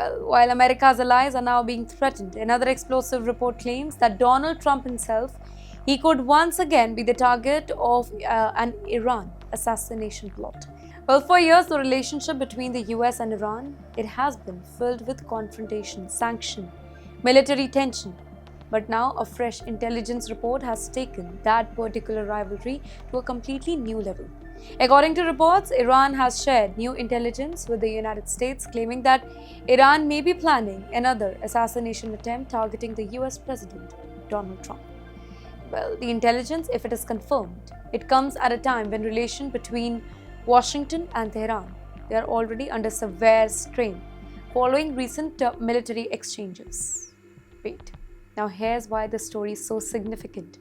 Well, while America's allies are now being threatened, another explosive report claims that Donald Trump himself he could once again be the target of an Iran assassination plot. Well, for years, the relationship between the US and Iran it has been filled with confrontation, sanction, military tension. But now, a fresh intelligence report has taken that particular rivalry to a completely new level. According to reports, Iran has shared new intelligence with the United States, claiming that Iran may be planning another assassination attempt targeting the US President Donald Trump. Well, the intelligence, if it is confirmed, it comes at a time when relations between Washington and Tehran they are already under severe strain following recent military exchanges. Wait. Now, here's why the story is so significant.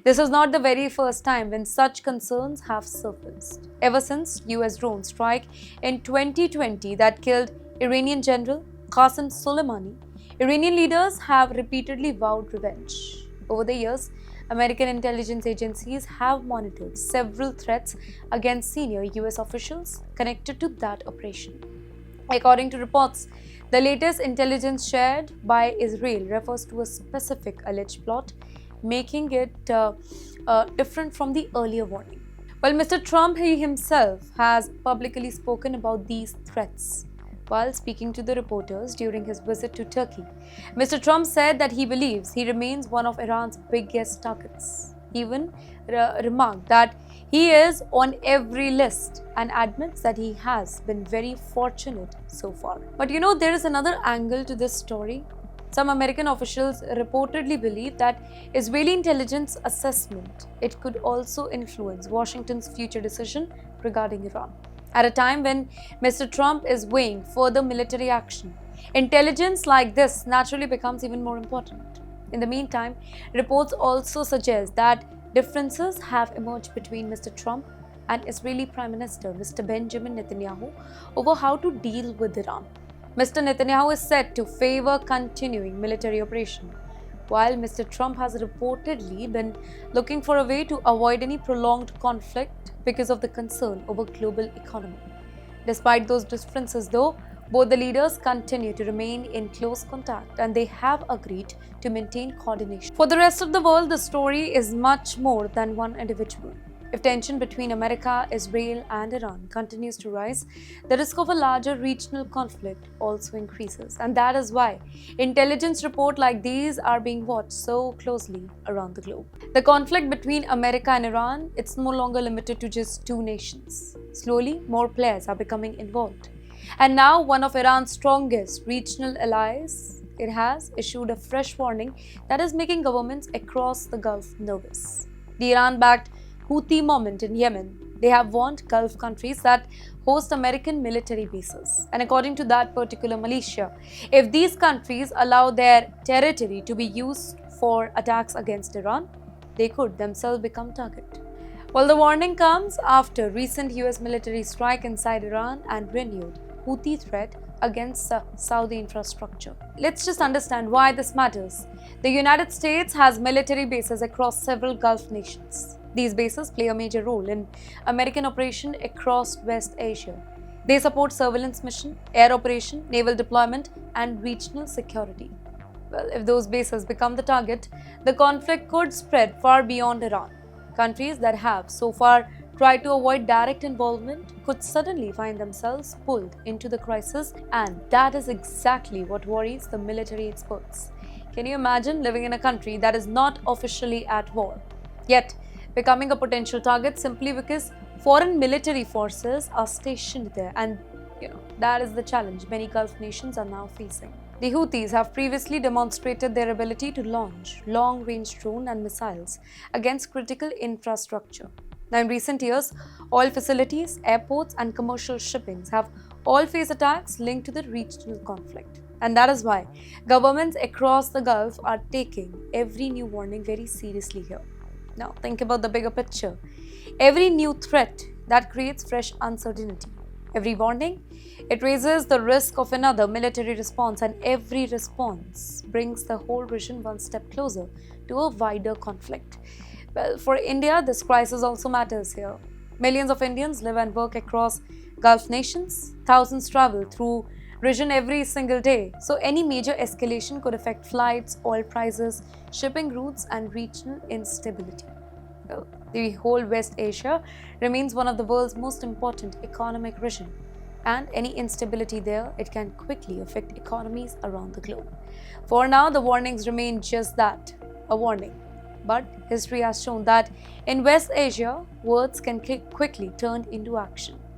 This is not the very first time when such concerns have surfaced. Ever since US drone strike in 2020 that killed Iranian General Qasem Soleimani, Iranian leaders have repeatedly vowed revenge. Over the years, American intelligence agencies have monitored several threats against senior US officials connected to that operation. According to reports, the latest intelligence shared by Israel refers to a specific alleged plot, making it different from the earlier warning. Well, Mr. Trump he himself has publicly spoken about these threats. While speaking to the reporters during his visit to Turkey, Mr. Trump said that he believes he remains one of Iran's biggest targets. He even remarked that he is on every list and admits that he has been very fortunate so far. But there is another angle to this story. Some American officials reportedly believe that Israeli intelligence assessment it could also influence Washington's future decision regarding Iran. At a time when Mr. Trump is weighing further military action, intelligence like this naturally becomes even more important. In the meantime, reports also suggest that differences have emerged between Mr. Trump and Israeli Prime Minister Mr. Benjamin Netanyahu over how to deal with Iran. Mr. Netanyahu is said to favor continuing military operation, while Mr. Trump has reportedly been looking for a way to avoid any prolonged conflict because of the concern over global economy. Despite those differences though, both the leaders continue to remain in close contact and they have agreed to maintain coordination. For the rest of the world, the story is much more than one individual. If tension between America, Israel, and Iran continues to rise, the risk of a larger regional conflict also increases. And that is why intelligence reports like these are being watched so closely around the globe. The conflict between America and Iran, it's no longer limited to just two nations. Slowly, more players are becoming involved. And now, one of Iran's strongest regional allies, it has issued a fresh warning that is making governments across the Gulf nervous. The Iran-backed Houthi movement in Yemen, they have warned Gulf countries that host American military bases. And according to that particular militia, if these countries allow their territory to be used for attacks against Iran, they could themselves become target. Well, the warning comes after recent US military strike inside Iran and renewed Houthi threat against Saudi infrastructure. Let's just understand why this matters. The United States has military bases across several Gulf nations. These bases play a major role in American operation across West Asia. They support surveillance mission, air operation, naval deployment, and regional security. Well, if those bases become the target, the conflict could spread far beyond Iran. Countries that have so far tried to avoid direct involvement could suddenly find themselves pulled into the crisis, and that is exactly what worries the military experts. Can you imagine living in a country that is not officially at war, yet becoming a potential target simply because foreign military forces are stationed there? And that is the challenge many Gulf nations are now facing. The Houthis have previously demonstrated their ability to launch long-range drone and missiles against critical infrastructure. Now, in recent years, oil facilities, airports, and commercial shippings have all faced attacks linked to the regional conflict. And that is why governments across the Gulf are taking every new warning very seriously here. Now, think about the bigger picture. Every new threat that creates fresh uncertainty. Every warning, it raises the risk of another military response, and every response brings the whole region one step closer to a wider conflict. Well, for India, this crisis also matters here. Millions of Indians live and work across Gulf nations. Thousands travel through region every single day. So any major escalation could affect flights, oil prices, shipping routes, and regional instability. Well, the whole West Asia remains one of the world's most important economic region, and any instability there, it can quickly affect economies around the globe. For now, the warnings remain just that, a warning. But history has shown that in West Asia, words can quickly turn into action.